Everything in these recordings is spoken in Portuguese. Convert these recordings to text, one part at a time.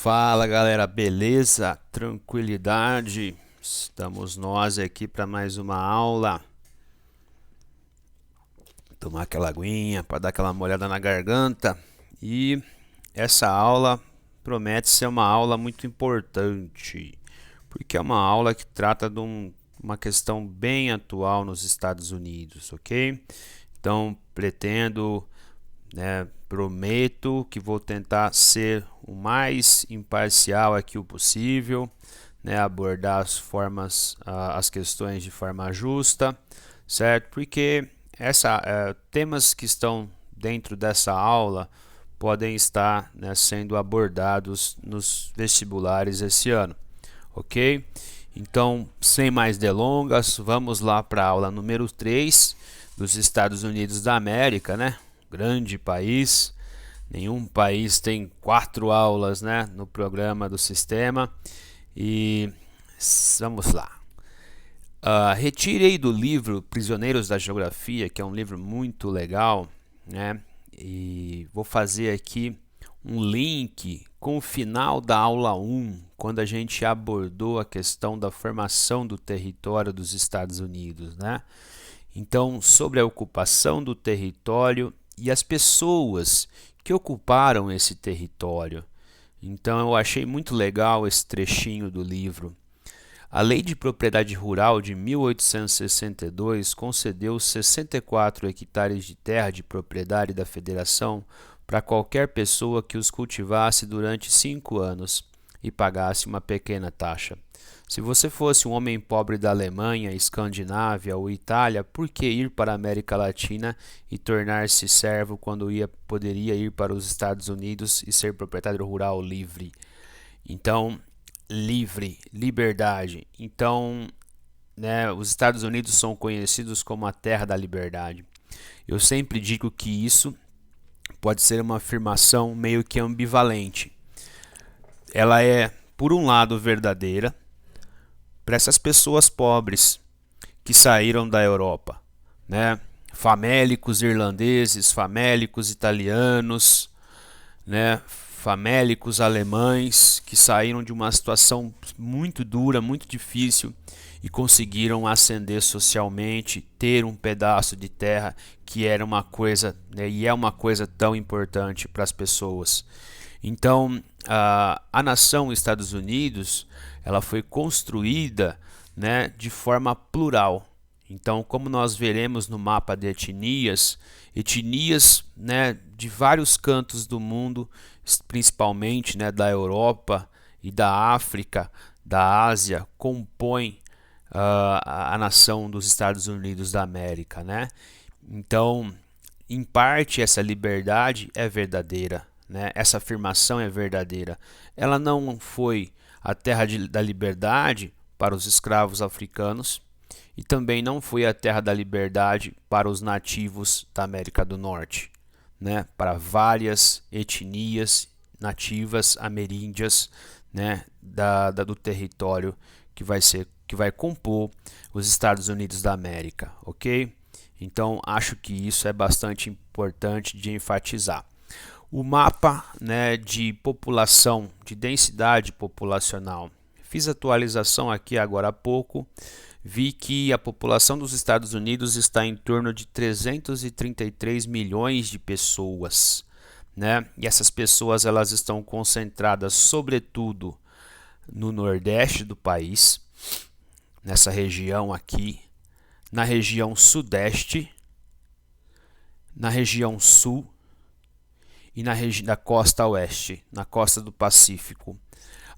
Fala galera, beleza? Tranquilidade? Estamos nós aqui para mais uma aula. Tomar aquela aguinha para dar aquela molhada na garganta. E essa aula promete ser uma aula muito importante, porque é uma aula que trata de uma questão bem atual nos Estados Unidos, ok? Então pretendo, prometo que vou tentar ser o mais imparcial aqui o possível, abordar as questões de forma justa, certo? Porque temas que estão dentro dessa aula podem estar, sendo abordados nos vestibulares esse ano, ok? Então, sem mais delongas, vamos lá para a aula número 3 dos Estados Unidos da América, grande país. Nenhum país tem 4 aulas, no programa do sistema. E vamos lá. Retirei do livro Prisioneiros da Geografia, que é um livro muito legal, e vou fazer aqui um link com o final da aula 1, quando a gente abordou a questão da formação do território dos Estados Unidos, Então, sobre a ocupação do território e as pessoas que ocuparam esse território. Então, eu achei muito legal esse trechinho do livro. A Lei de Propriedade Rural de 1862 concedeu 64 hectares de terra de propriedade da Federação para qualquer pessoa que os cultivasse durante 5 anos e pagasse uma pequena taxa. Se você fosse um homem pobre da Alemanha, Escandinávia ou Itália, por que ir para a América Latina e tornar-se servo quando poderia ir para os Estados Unidos e ser proprietário rural livre? Então, liberdade. Então, os Estados Unidos são conhecidos como a terra da liberdade. Eu sempre digo que isso pode ser uma afirmação meio que ambivalente. Ela é, por um lado, verdadeira para essas pessoas pobres que saíram da Europa, famélicos irlandeses, famélicos italianos, famélicos alemães que saíram de uma situação muito dura, muito difícil e conseguiram ascender socialmente, ter um pedaço de terra que era uma coisa, e é uma coisa tão importante para as pessoas. Então, a nação Estados Unidos, ela foi construída, de forma plural. Então, como nós veremos no mapa de etnias, de vários cantos do mundo, principalmente da Europa e da África, da Ásia, compõem a nação dos Estados Unidos da América, Então, em parte, essa liberdade é verdadeira. Essa afirmação é verdadeira. Ela não foi a terra da liberdade para os escravos africanos e também não foi a terra da liberdade para os nativos da América do Norte, para várias etnias nativas ameríndias, do território que vai compor os Estados Unidos da América, ok? Então acho que isso é bastante importante de enfatizar. O mapa, de população, de densidade populacional. Fiz atualização aqui agora há pouco. Vi que a população dos Estados Unidos está em torno de 333 milhões de pessoas, E essas pessoas elas estão concentradas sobretudo no nordeste do país, nessa região aqui, na região sudeste, na região sul e da costa oeste, na costa do Pacífico.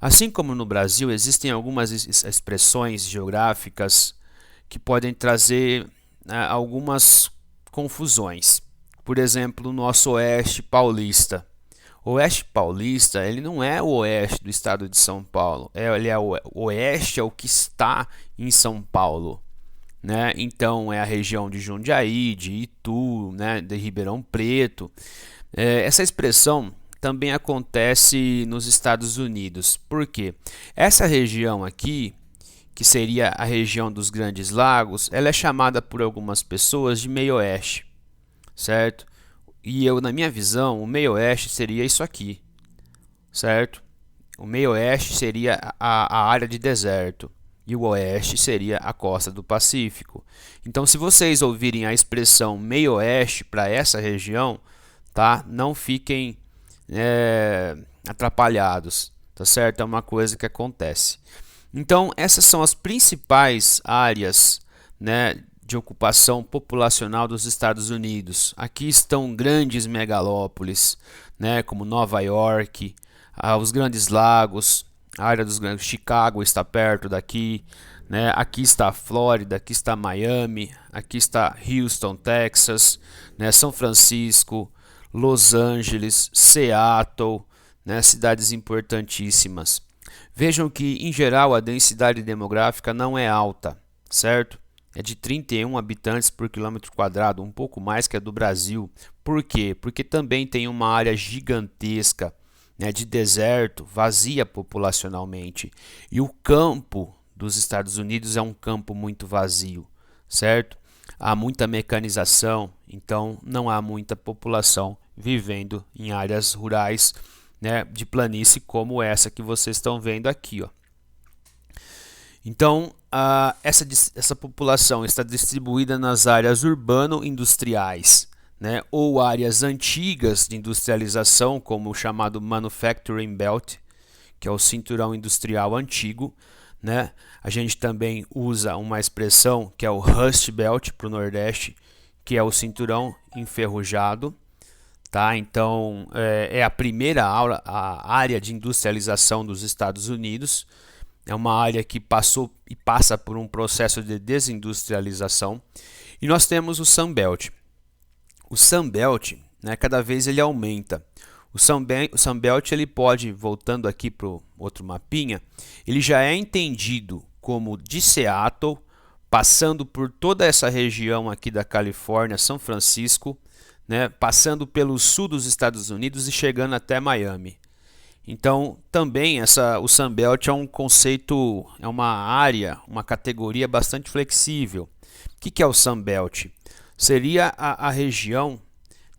Assim como no Brasil, existem algumas expressões geográficas que podem trazer algumas confusões. Por exemplo, o nosso oeste paulista. O oeste paulista, ele não é o oeste do estado de São Paulo. O oeste é o que está em São Paulo. Então, é a região de Jundiaí, de Itu, de Ribeirão Preto. Essa expressão também acontece nos Estados Unidos. Por quê? Essa região aqui, que seria a região dos Grandes Lagos, ela é chamada por algumas pessoas de meio-oeste, certo? E na minha visão, o meio-oeste seria isso aqui, certo? O meio oeste seria a área de deserto e o oeste seria a costa do Pacífico. Então, se vocês ouvirem a expressão meio oeste para essa região, tá? Não fiquem atrapalhados, tá certo? É uma coisa que acontece. Então, essas são as principais áreas, né, de ocupação populacional dos Estados Unidos. Aqui estão grandes megalópolis, né, como Nova York, os Grandes Lagos, a área dos grandes, Chicago está perto daqui, né? Aqui está a Flórida, aqui está Miami, aqui está Houston, Texas, né? São Francisco, Los Angeles, Seattle, né? Cidades importantíssimas. Vejam que, em geral, a densidade demográfica não é alta, certo? É de 31 habitantes por quilômetro quadrado, um pouco mais que a do Brasil. Por quê? Porque também tem uma área gigantesca, né, de deserto, vazia populacionalmente. E o campo dos Estados Unidos é um campo muito vazio, certo? Há muita mecanização, então não há muita população vivendo em áreas rurais, né, de planície como essa que vocês estão vendo aqui, ó. Então, essa população está distribuída nas áreas urbano-industriais, né, ou áreas antigas de industrialização, como o chamado Manufacturing Belt, que é o cinturão industrial antigo, né? A gente também usa uma expressão que é o Rust Belt para o Nordeste, que é o cinturão enferrujado. Tá? Então, é a primeira área de industrialização dos Estados Unidos. É uma área que passou e passa por um processo de desindustrialização. E nós temos o Sunbelt. O Sunbelt, né, cada vez ele aumenta. O Sunbelt, ele pode, voltando aqui para o outro mapinha, ele já é entendido como de Seattle, passando por toda essa região aqui da Califórnia, São Francisco, né, passando pelo sul dos Estados Unidos e chegando até Miami. Então, também o Sunbelt é um conceito, é uma área, uma categoria bastante flexível. O que é o Sunbelt? Seria a região,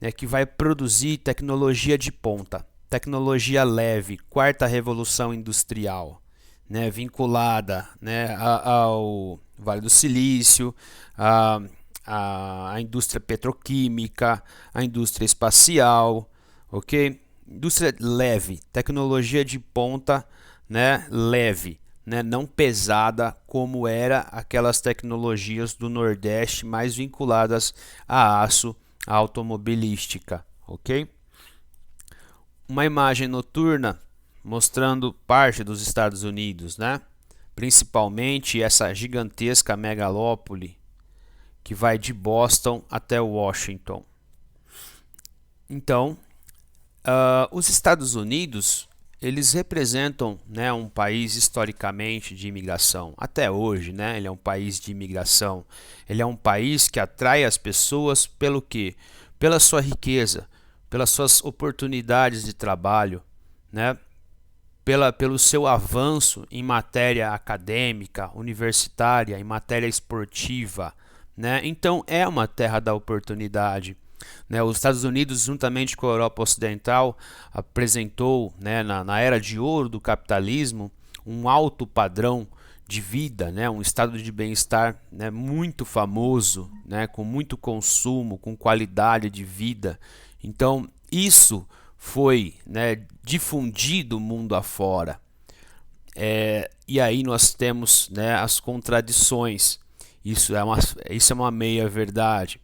né, que vai produzir tecnologia de ponta, tecnologia leve, quarta revolução industrial, né, vinculada, né, ao Vale do Silício, a indústria petroquímica, a indústria espacial, ok? Indústria leve, tecnologia de ponta, né, leve, né, não pesada como era aquelas tecnologias do Nordeste mais vinculadas a aço, a automobilística, ok? Uma imagem noturna mostrando parte dos Estados Unidos, né? Principalmente essa gigantesca megalópole que vai de Boston até Washington. Então, os Estados Unidos, eles representam, né, um país historicamente de imigração. Até hoje, né, ele é um país de imigração. Ele é um país que atrai as pessoas pelo quê? Pela sua riqueza, pelas suas oportunidades de trabalho, né, pelo seu avanço em matéria acadêmica, universitária, em matéria esportiva, né? Então é uma terra da oportunidade. Né, os Estados Unidos, juntamente com a Europa Ocidental, apresentou, né, na era de ouro do capitalismo, um alto padrão de vida, né, um estado de bem-estar, né, muito famoso, né, com muito consumo, com qualidade de vida. Então, isso foi, né, difundido mundo afora. E aí nós temos, né, as contradições. Isso é uma meia-verdade.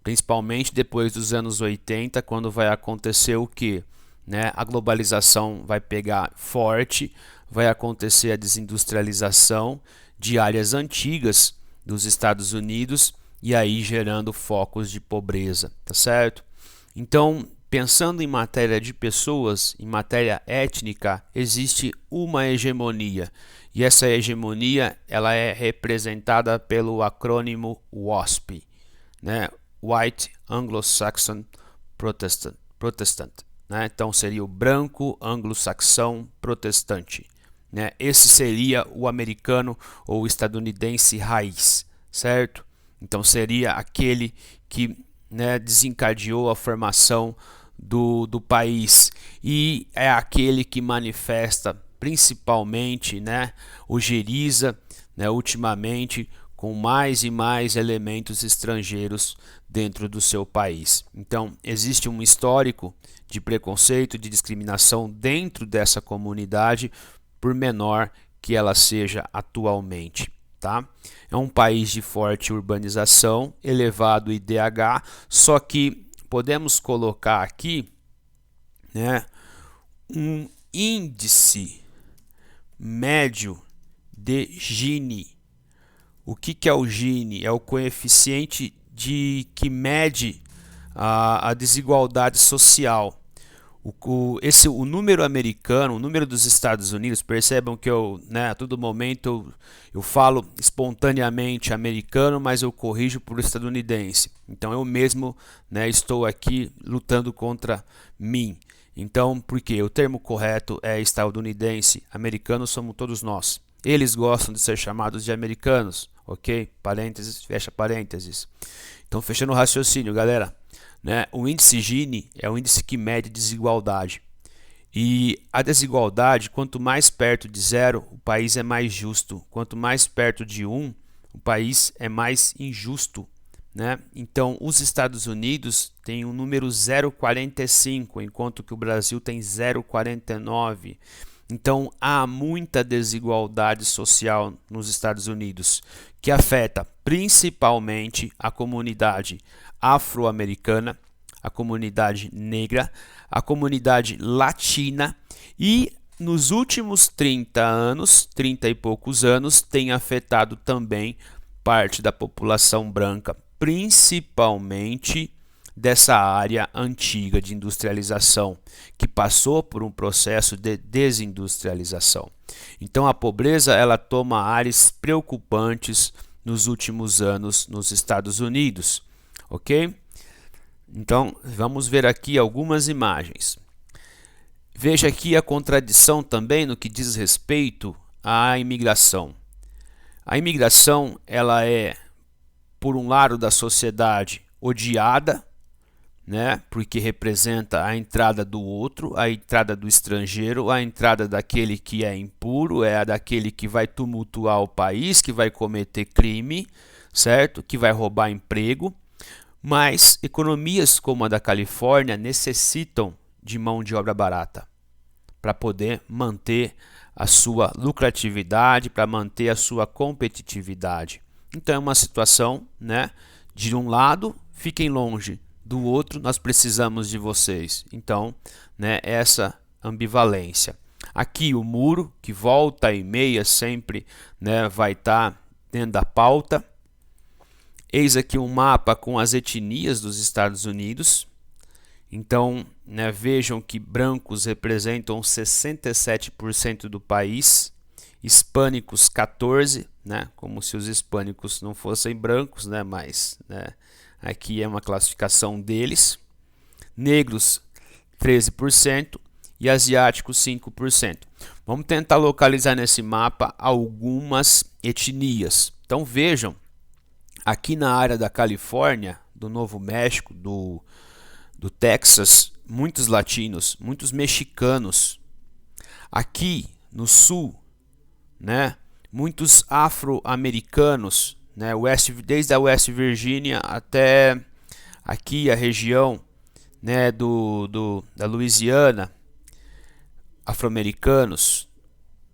Principalmente depois dos anos 80, quando vai acontecer o que? Né? A globalização vai pegar forte, vai acontecer a desindustrialização de áreas antigas dos Estados Unidos e aí gerando focos de pobreza, tá certo? Então, pensando em matéria de pessoas, em matéria étnica, existe uma hegemonia. E essa hegemonia ela é representada pelo acrônimo WASP, né? White Anglo-Saxon Protestant, né? Então seria o branco anglo-saxão protestante, né? Esse seria o americano ou estadunidense raiz, certo? Então seria aquele que, né, desencadeou a formação do país e é aquele que manifesta principalmente, né, ojeriza, né, ultimamente com mais e mais elementos estrangeiros dentro do seu país. Então, existe um histórico de preconceito, de discriminação dentro dessa comunidade, por menor que ela seja atualmente. Tá? É um país de forte urbanização, elevado IDH, só que podemos colocar aqui, né, um índice médio de Gini. O que é o Gini? É o coeficiente que mede a desigualdade social. O número americano, o número dos Estados Unidos, percebam que a todo momento eu falo espontaneamente americano, mas eu corrijo por estadunidense. Então eu mesmo, né, estou aqui lutando contra mim. Então, por quê? O termo correto é estadunidense, americanos somos todos nós. Eles gostam de ser chamados de americanos, ok? Parênteses, fecha parênteses. Então, fechando o raciocínio, galera, né? O índice Gini é o índice que mede desigualdade. E a desigualdade, quanto mais perto de zero, o país é mais justo. Quanto mais perto de 1, o país é mais injusto. Né? Então, os Estados Unidos têm um número 0,45, enquanto que o Brasil tem 0,49. Então, há muita desigualdade social nos Estados Unidos, que afeta principalmente a comunidade afro-americana, a comunidade negra, a comunidade latina e nos últimos 30 anos, 30 e poucos anos, tem afetado também parte da população branca, principalmente dessa área antiga de industrialização, que passou por um processo de desindustrialização. Então a pobreza ela toma áreas preocupantes nos últimos anos nos Estados Unidos, ok? Então vamos ver aqui algumas imagens. Veja aqui a contradição também no que diz respeito à imigração. A imigração ela é, por um lado da sociedade, odiada, né, porque representa a entrada do outro, a entrada do estrangeiro, a entrada daquele que é impuro, é a daquele que vai tumultuar o país, que vai cometer crime, certo? Que vai roubar emprego. Mas economias como a da Califórnia necessitam de mão de obra barata para poder manter a sua lucratividade, para manter a sua competitividade. Então é uma situação, né, de um lado, fiquem longe, do outro, nós precisamos de vocês. Então, né, essa ambivalência. Aqui o muro, que volta e meia sempre, né, vai estar dentro da pauta. Eis aqui um mapa com as etnias dos Estados Unidos. Então, né, vejam que brancos representam 67% do país, hispânicos 14%, né, como se os hispânicos não fossem brancos, né, mas, né, aqui é uma classificação deles. Negros 13% e asiáticos 5%. Vamos tentar localizar nesse mapa algumas etnias. Então vejam, aqui na área da Califórnia, do Novo México, do Texas, muitos latinos, muitos mexicanos. Aqui no sul, né, muitos afro-americanos, né, desde a West Virginia até aqui a região, né, da Louisiana, afro-americanos,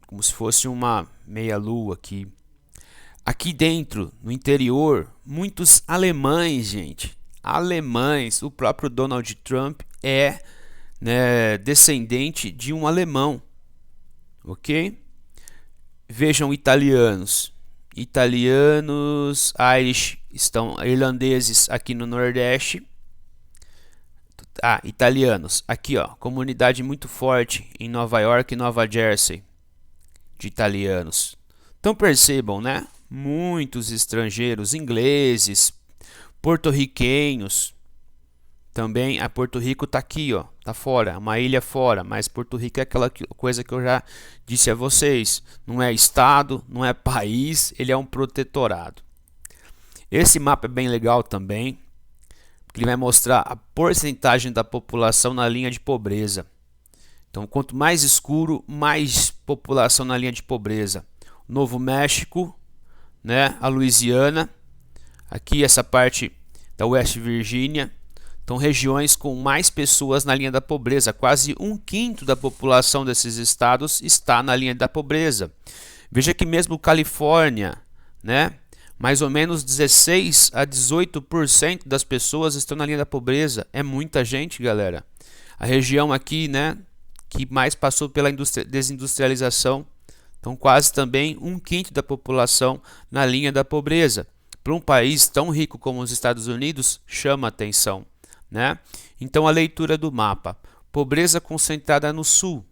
como se fosse uma meia-lua aqui. Aqui dentro, no interior, muitos alemães, gente. Alemães. O próprio Donald Trump é, né, descendente de um alemão. Ok? Vejam italianos. Italianos, Irish, irlandeses aqui no Nordeste. Italianos. Aqui, ó, comunidade muito forte em Nova York e Nova Jersey de italianos. Então percebam, né? Muitos estrangeiros, ingleses, porto-riquenhos. Também a Porto Rico está aqui, ó, tá fora, uma ilha fora, mas Porto Rico é aquela coisa que eu já disse a vocês, não é estado, não é país, ele é um protetorado. Esse mapa é bem legal também, porque ele vai mostrar a porcentagem da população na linha de pobreza. Então, quanto mais escuro, mais população na linha de pobreza? Novo México, né? A Louisiana, aqui essa parte da West Virginia. Então, regiões com mais pessoas na linha da pobreza. Quase 1/5 da população desses estados está na linha da pobreza. Veja que mesmo Califórnia, né? Mais ou menos 16 a 18% das pessoas estão na linha da pobreza. É muita gente, galera. A região aqui, né, que mais passou pela desindustrialização. Então, quase também 1/5 da população na linha da pobreza. Para um país tão rico como os Estados Unidos, chama atenção, né? Então, a leitura do mapa. Pobreza concentrada no sul,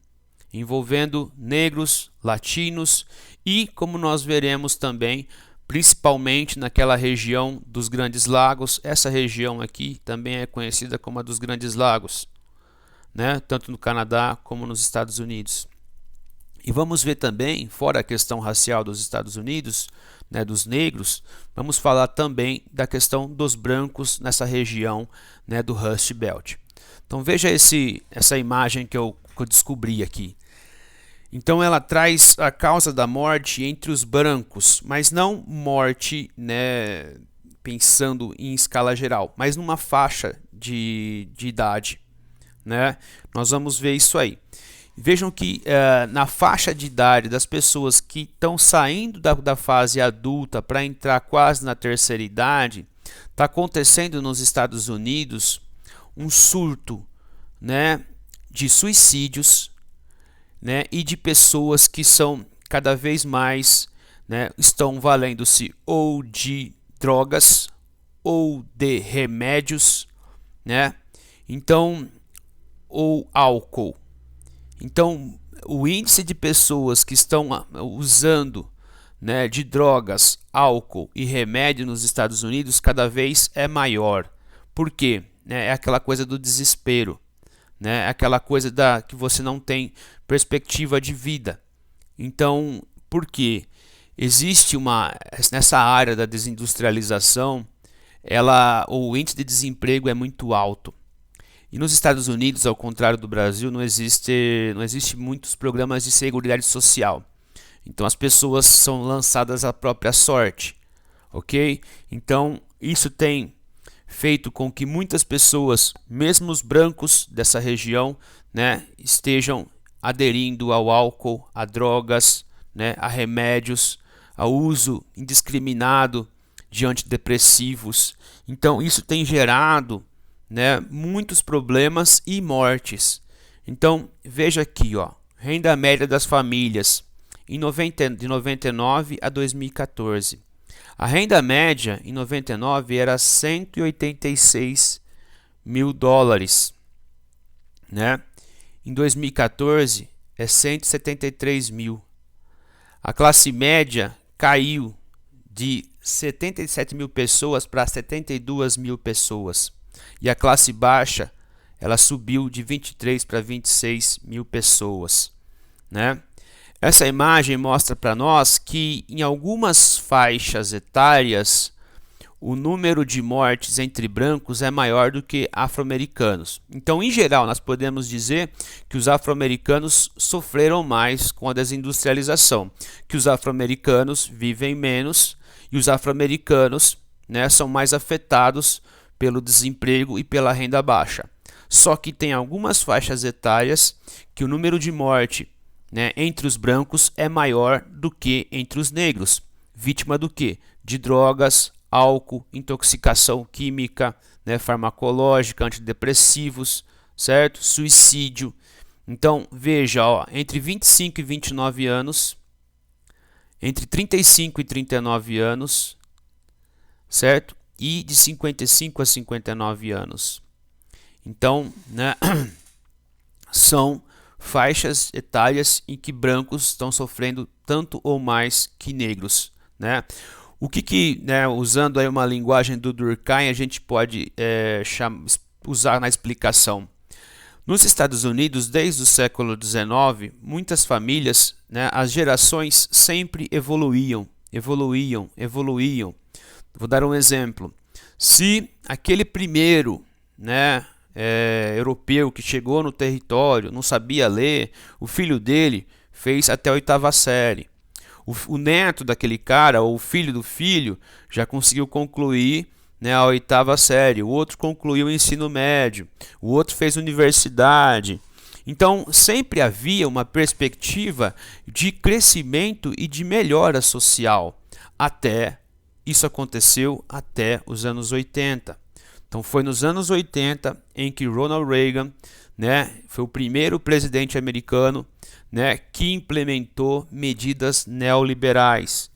envolvendo negros, latinos e, como nós veremos também, principalmente naquela região dos Grandes Lagos. Essa região aqui também é conhecida como a dos Grandes Lagos, né? Tanto no Canadá como nos Estados Unidos. E vamos ver também, fora a questão racial dos Estados Unidos, né, dos negros, vamos falar também da questão dos brancos nessa região, né, do Rust Belt. Então veja essa imagem que eu descobri aqui. Então ela traz a causa da morte entre os brancos, mas não morte, né, pensando em escala geral, mas numa faixa de idade, né? Nós vamos ver isso aí. Vejam que na faixa de idade das pessoas que estão saindo da fase adulta para entrar quase na terceira idade, está acontecendo nos Estados Unidos um surto, né, de suicídios, né, e de pessoas que são cada vez mais, né, estão valendo-se ou de drogas ou de remédios, né, então, ou álcool. Então, o índice de pessoas que estão usando, né, de drogas, álcool e remédio nos Estados Unidos cada vez é maior. Por quê? É aquela coisa do desespero, né? É aquela coisa que você não tem perspectiva de vida. Então, por quê? Existe nessa área da desindustrialização, o índice de desemprego é muito alto. E nos Estados Unidos, ao contrário do Brasil, não existe muitos programas de seguridade social. Então as pessoas são lançadas à própria sorte, ok? Então isso tem feito com que muitas pessoas, mesmo os brancos dessa região, né, estejam aderindo ao álcool, a drogas, né, a remédios, ao uso indiscriminado de antidepressivos. Então isso tem gerado, né, muitos problemas e mortes. Então veja aqui, ó, renda média das famílias de 99 a 2014. A renda média em 99 era 186 mil dólares, né? Em 2014 é 173 mil. A classe média caiu de 77 mil pessoas para 72 mil pessoas. E a classe baixa, ela subiu de 23 para 26 mil pessoas, né? Essa imagem mostra para nós que em algumas faixas etárias o número de mortes entre brancos é maior do que afro-americanos. Então, em geral, nós podemos dizer que os afro-americanos sofreram mais com a desindustrialização, que os afro-americanos vivem menos e os afro-americanos, né, são mais afetados pelo desemprego e pela renda baixa. Só que tem algumas faixas etárias que o número de morte, né, entre os brancos é maior do que entre os negros. Vítima do quê? De drogas, álcool, intoxicação química, né, farmacológica, antidepressivos, certo? Suicídio. Então, veja, ó, entre 25 e 29 anos, entre 35 e 39 anos, certo? E de 55 a 59 anos. Então, né, são faixas etárias em que brancos estão sofrendo tanto ou mais que negros, né? O que né, usando aí uma linguagem do Durkheim, a gente pode usar na explicação. Nos Estados Unidos, desde o século XIX, muitas famílias, né, as gerações sempre evoluíam. Vou dar um exemplo. Se aquele primeiro, né, europeu que chegou no território não sabia ler, o filho dele fez até a 8ª série. O neto daquele cara, ou o filho do filho, já conseguiu concluir, né, a 8ª série. O outro concluiu o ensino médio. O outro fez universidade. Então, sempre havia uma perspectiva de crescimento e de melhora social. Isso aconteceu até os anos 80. Então, foi nos anos 80 em que Ronald Reagan, né, foi o primeiro presidente americano, né, que implementou medidas neoliberais,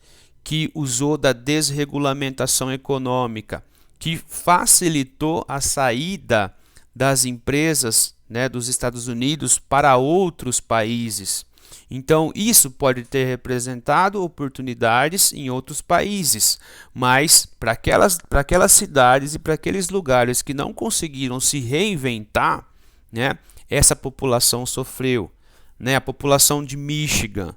que usou da desregulamentação econômica, que facilitou a saída das empresas, né, dos Estados Unidos para outros países. Então, isso pode ter representado oportunidades em outros países, mas para aquelas cidades e para aqueles lugares que não conseguiram se reinventar, né, essa população sofreu. Né, a população de Michigan,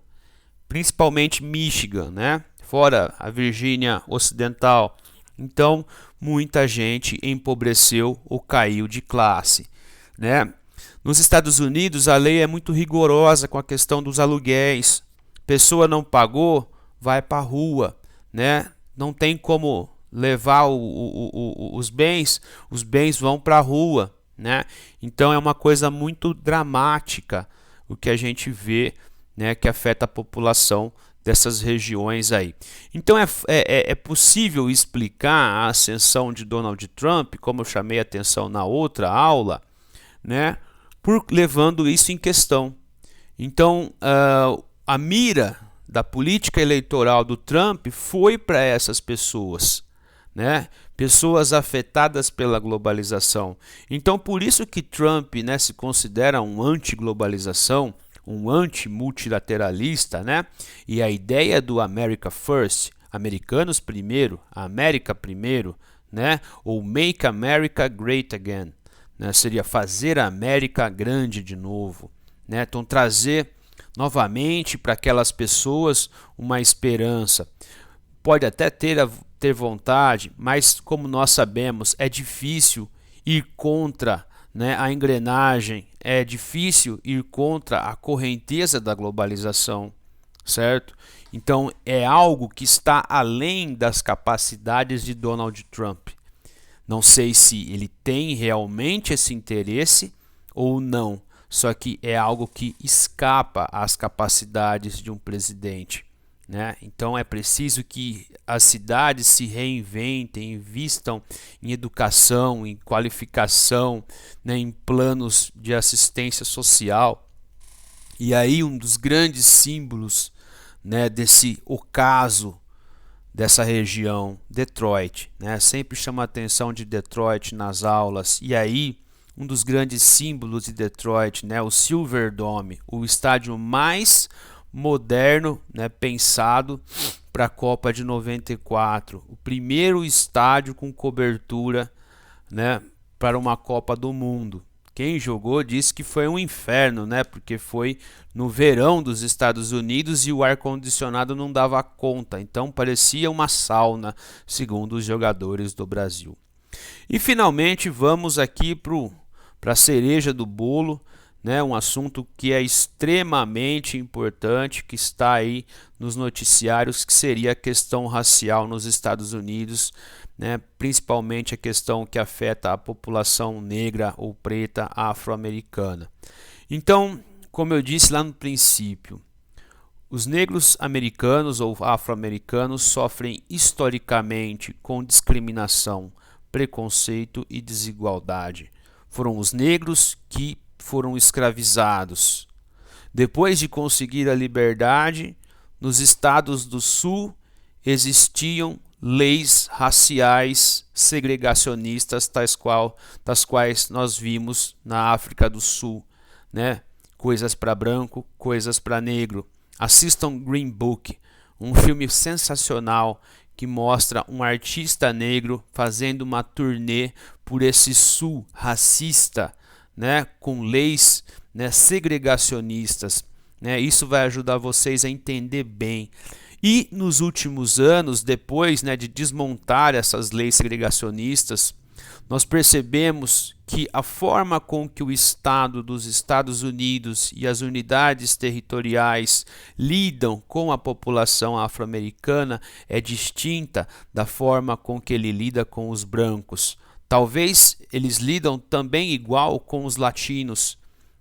principalmente Michigan, né, fora a Virgínia Ocidental. Então, muita gente empobreceu ou caiu de classe, né? Nos Estados Unidos, a lei é muito rigorosa com a questão dos aluguéis. Pessoa não pagou, vai para a rua, né? Não tem como levar os bens vão para a rua, né? Então, é uma coisa muito dramática o que a gente vê, né, que afeta a população dessas regiões aí. Então é possível explicar a ascensão de Donald Trump, como eu chamei a atenção na outra aula, né, por levando isso em questão. Então a mira da política eleitoral do Trump foi para essas pessoas, né, pessoas afetadas pela globalização. Então, por isso que Trump, né, se considera um anti-globalização, um anti-multilateralista, né? E a ideia do America First, americanos primeiro, América primeiro, né? Ou Make America Great Again, né? Seria fazer a América grande de novo, né? Então, trazer novamente para aquelas pessoas uma esperança. Pode até ter vontade, mas como nós sabemos, é difícil ir contra, né, a engrenagem, é difícil ir contra a correnteza da globalização, certo? Então é algo que está além das capacidades de Donald Trump. Não sei se ele tem realmente esse interesse ou não, só que é algo que escapa às capacidades de um presidente. Né? Então é preciso que as cidades se reinventem, invistam em educação, em qualificação, né, em planos de assistência social. E aí um dos grandes símbolos, né, desse ocaso dessa região, Detroit, né? Sempre chama a atenção de Detroit nas aulas. E aí um dos grandes símbolos de Detroit, né, o Silverdome, o estádio mais moderno, né, pensado para a Copa de 94, o primeiro estádio com cobertura, né, para uma Copa do Mundo. Quem jogou disse que foi um inferno, né, porque foi no verão dos Estados Unidos e o ar-condicionado não dava conta, então parecia uma sauna, segundo os jogadores do Brasil. E finalmente vamos aqui para a cereja do bolo, né, um assunto que é extremamente importante, que está aí nos noticiários, que seria a questão racial nos Estados Unidos, né, principalmente a questão que afeta a população negra ou preta afro-americana. Então, como eu disse lá no princípio, os negros americanos ou afro-americanos sofrem historicamente com discriminação, preconceito e desigualdade. Foram os negros que foram escravizados. Depois de conseguir a liberdade, nos estados do sul existiam leis raciais segregacionistas, das quais nós vimos na África do Sul, né? Coisas para branco, coisas para negro. Assistam Green Book, um filme sensacional que mostra um artista negro fazendo uma turnê por esse sul racista, né, com leis, né, segregacionistas, né? Isso vai ajudar vocês a entender bem. E nos últimos anos, depois, né, de desmontar essas leis segregacionistas, nós percebemos que a forma com que o Estado dos Estados Unidos e as unidades territoriais lidam com a população afro-americana é distinta da forma com que ele lida com os brancos. Talvez eles lidam também igual com os latinos,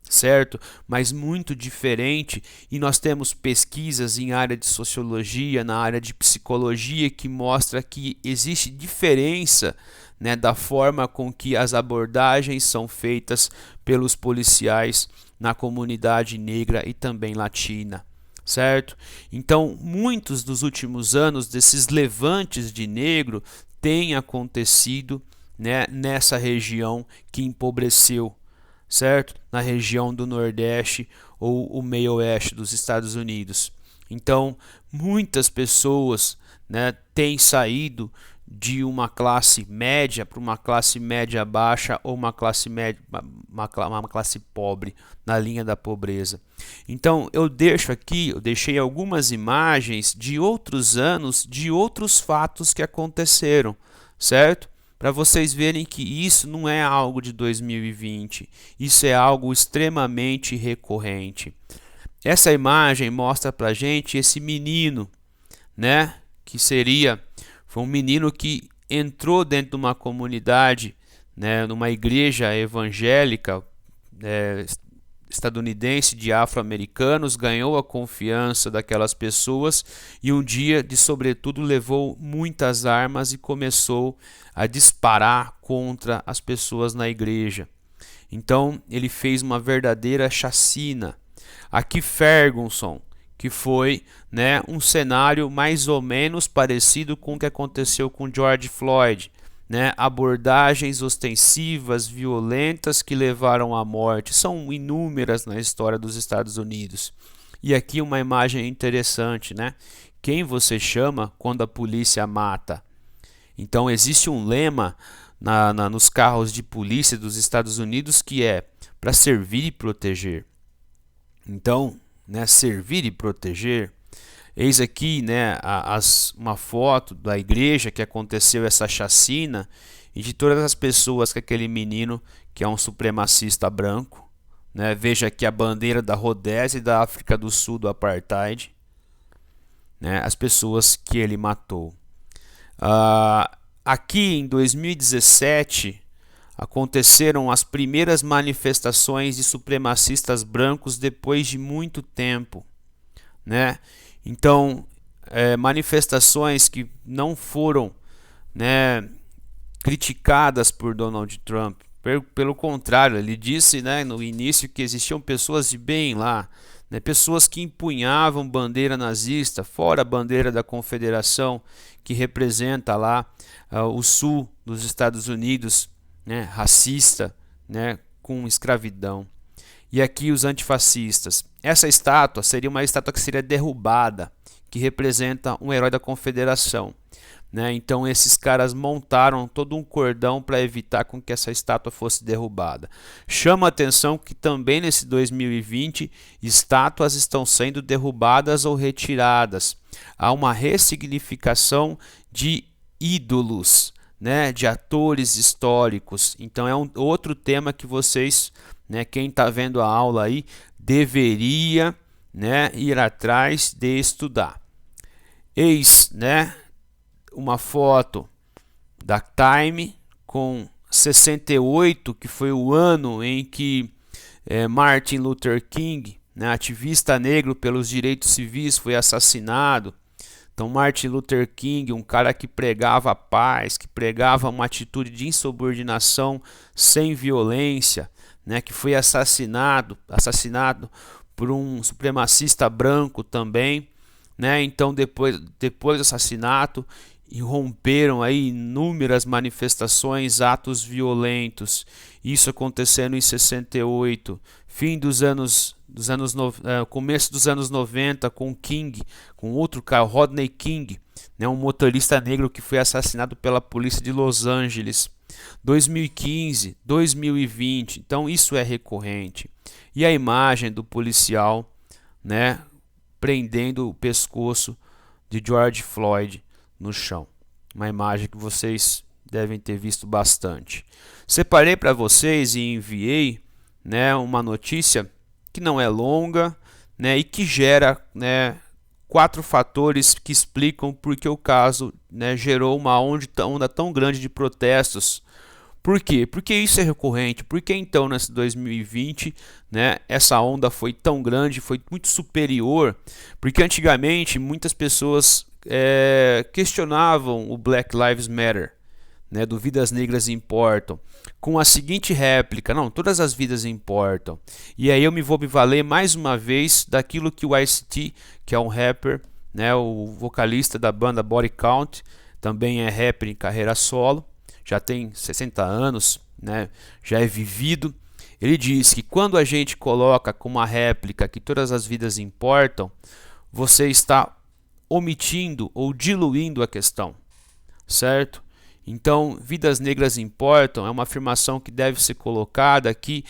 certo? Mas muito diferente, e nós temos pesquisas em área de sociologia, na área de psicologia, que mostra que existe diferença, né, da forma com que as abordagens são feitas pelos policiais na comunidade negra e também latina, certo? Então, muitos dos últimos anos desses levantes de negro têm acontecido, né, nessa região que empobreceu, certo? Na região do Nordeste ou o meio-oeste dos Estados Unidos. Então, muitas pessoas, né, têm saído de uma classe média para uma classe média baixa ou uma classe média, uma classe pobre, na linha da pobreza. Então, eu deixei algumas imagens de outros anos, de outros fatos que aconteceram, certo? Para vocês verem que isso não é algo de 2020, isso é algo extremamente recorrente. Essa imagem mostra para a gente esse menino, né, foi um menino que entrou dentro de uma comunidade, né, numa igreja evangélica estadunidense de afro-americanos, ganhou a confiança daquelas pessoas e um dia, de sobretudo, levou muitas armas e começou a disparar contra as pessoas na igreja. Então ele fez uma verdadeira chacina. Aqui Ferguson, que foi, né, um cenário mais ou menos parecido com o que aconteceu com George Floyd, né, abordagens ostensivas, violentas que levaram à morte, são inúmeras na história dos Estados Unidos. E aqui uma imagem interessante, né? Quem você chama quando a polícia mata? Então existe um lema nos carros de polícia dos Estados Unidos que é para servir e proteger. Então, né, servir e proteger. Eis aqui, né, uma foto da igreja que aconteceu essa chacina e de todas as pessoas que aquele menino, que é um supremacista branco, né, veja aqui a bandeira da Rodésia e da África do Sul do Apartheid, né, as pessoas que ele matou. Aqui em 2017 aconteceram as primeiras manifestações de supremacistas brancos depois de muito tempo, né? Então, manifestações que não foram, né, criticadas por Donald Trump. Pelo contrário, ele disse, né, no início que existiam pessoas de bem lá, né, pessoas que empunhavam bandeira nazista, fora a bandeira da Confederação, que representa lá o sul dos Estados Unidos, né, racista, né, com escravidão. E aqui os antifascistas. Essa estátua seria uma estátua que seria derrubada, que representa um herói da Confederação, né? Então esses caras montaram todo um cordão para evitar com que essa estátua fosse derrubada. Chama a atenção que também nesse 2020 estátuas estão sendo derrubadas ou retiradas. Há uma ressignificação de ídolos, né, de atores históricos. Então é outro tema que vocês, né, quem está vendo a aula aí, deveria, né, ir atrás de estudar. Eis, né, uma foto da Time com 68, que foi o ano em que Martin Luther King, né, ativista negro pelos direitos civis, foi assassinado. Então Martin Luther King, um cara que pregava a paz, que pregava uma atitude de insubordinação sem violência, né, que foi assassinado por um supremacista branco também, né? Então depois do assassinato irromperam aí inúmeras manifestações, atos violentos. Isso acontecendo em 68, começo dos anos 90 com King, com outro cara, Rodney King, né, um motorista negro que foi assassinado pela polícia de Los Angeles. 2015, 2020, então isso é recorrente. E a imagem do policial, né, prendendo o pescoço de George Floyd no chão. Uma imagem que vocês devem ter visto bastante. Separei para vocês e enviei, né, uma notícia que não é longa, né, e que gera, né, 4 fatores que explicam por que o caso, né, gerou uma onda tão grande de protestos. Por quê? Porque isso é recorrente. Por que então nesse 2020, né, essa onda foi tão grande, foi muito superior? Porque antigamente muitas pessoas questionavam o Black Lives Matter, né, do Vidas Negras Importam, com a seguinte réplica: não, todas as vidas importam. E aí eu vou me valer mais uma vez daquilo que o Ice-T, que é um rapper, né, o vocalista da banda Body Count, também é rapper em carreira solo, já tem 60 anos, né, já é vivido. Ele diz que quando a gente coloca como uma réplica que todas as vidas importam, você está omitindo ou diluindo a questão, certo? Então, vidas negras importam é uma afirmação que deve ser colocada aqui.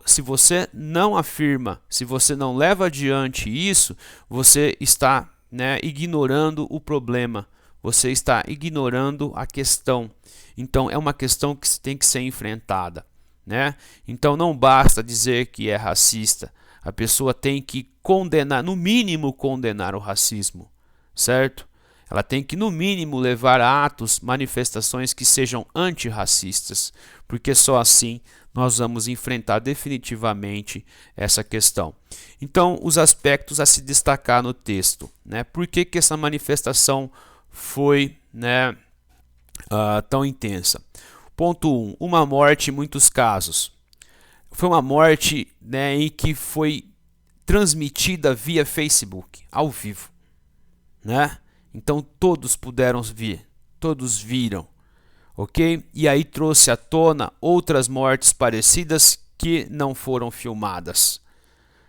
Se você não afirma, se você não leva adiante isso, você está, né, ignorando o problema, você está ignorando a questão. Então, é uma questão que tem que ser enfrentada, né? Então, não basta dizer que é racista, a pessoa tem que condenar, no mínimo condenar o racismo, certo? Ela tem que, no mínimo, levar a atos, manifestações que sejam antirracistas, porque só assim nós vamos enfrentar definitivamente essa questão. Então, os aspectos a se destacar no texto, né? Por que essa manifestação foi, né, tão intensa? Ponto 1. Uma morte em muitos casos. Foi uma morte, né, em que foi transmitida via Facebook, ao vivo, né? Então todos puderam ver, todos viram, ok? E aí trouxe à tona outras mortes parecidas que não foram filmadas.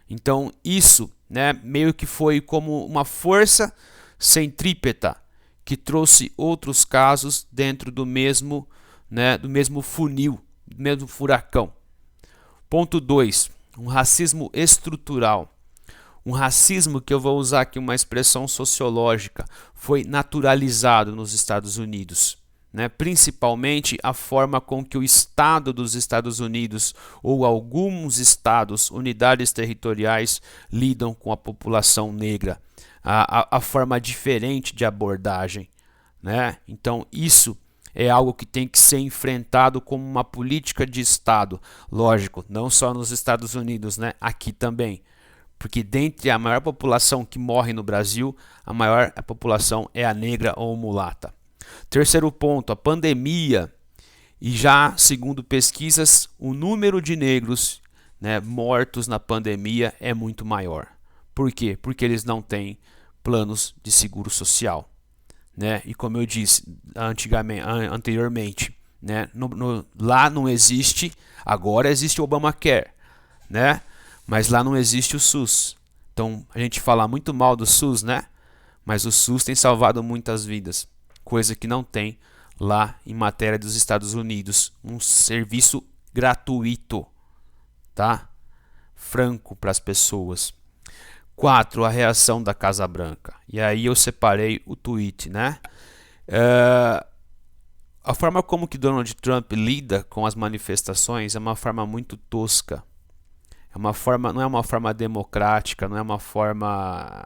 Então isso, né, meio que foi como uma força centrípeta que trouxe outros casos dentro do mesmo, né, do mesmo funil, do mesmo furacão. Ponto 2. Um racismo estrutural. Um racismo que eu vou usar aqui uma expressão sociológica, foi naturalizado nos Estados Unidos, né? Principalmente a forma com que o Estado dos Estados Unidos ou alguns estados, unidades territoriais, lidam com a população negra, a forma diferente de abordagem, né? Então isso é algo que tem que ser enfrentado como uma política de Estado, lógico, não só nos Estados Unidos, né? Aqui também. Porque dentre a maior população que morre no Brasil, a maior população é a negra ou mulata. Terceiro ponto, a pandemia. E já, segundo pesquisas, o número de negros, né, mortos na pandemia é muito maior. Por quê? Porque eles não têm planos de seguro social, né? E como eu disse anteriormente, né, lá não existe, agora existe o Obamacare, né? Mas lá não existe o SUS. Então a gente fala muito mal do SUS, né? Mas o SUS tem salvado muitas vidas, coisa que não tem lá em matéria dos Estados Unidos. Um serviço gratuito, tá? Franco para as pessoas. 4. A reação da Casa Branca. E aí eu separei o tweet, né? A forma como que Donald Trump lida com as manifestações é uma forma muito tosca. Não é uma forma democrática, não é uma forma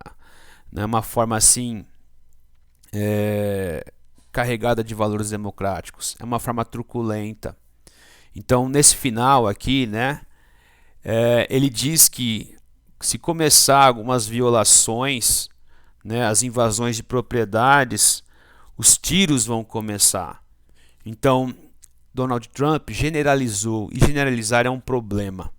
assim carregada de valores democráticos. É uma forma truculenta. Então, nesse final aqui, né, ele diz que se começar algumas violações, né, as invasões de propriedades, os tiros vão começar. Então, Donald Trump generalizou, e generalizar é um problema.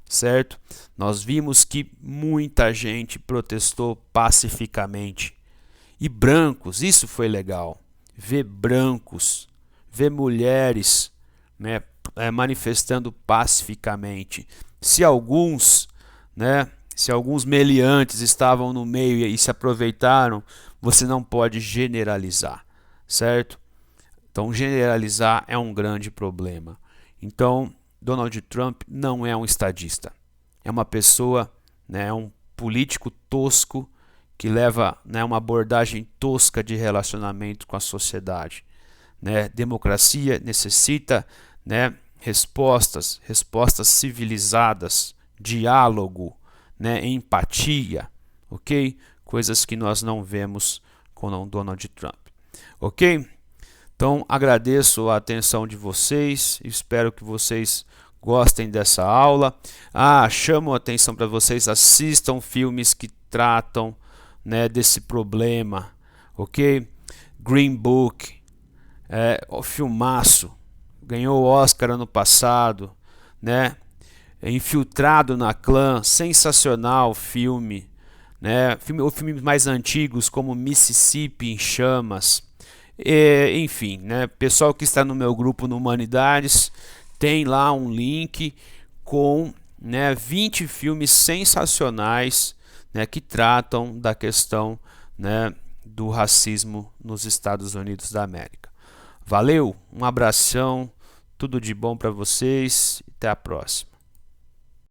Certo? Nós vimos que muita gente protestou pacificamente. E brancos, isso foi legal. Ver brancos, ver mulheres, né, manifestando pacificamente. Se alguns meliantes estavam no meio e se aproveitaram, você não pode generalizar, certo? Então generalizar é um grande problema. Então Donald Trump não é um estadista, é uma pessoa, né, é um político tosco que leva, né, uma abordagem tosca de relacionamento com a sociedade, né? Democracia necessita, né, respostas civilizadas, diálogo, né, empatia, ok? Coisas que nós não vemos com o Donald Trump, ok? Então agradeço a atenção de vocês, espero que vocês gostem dessa aula. Chamo a atenção para vocês, assistam filmes que tratam, né, desse problema, ok? Green Book, o filmaço, ganhou o Oscar ano passado, né? Infiltrado na Clã, sensacional filme, né? Filmes mais antigos como Mississippi em Chamas, enfim, né? Pessoal que está no meu grupo no Humanidades, tem lá um link com, né, 20 filmes sensacionais, né, que tratam da questão, né, do racismo nos Estados Unidos da América. Valeu, um abração, tudo de bom para vocês, até a próxima.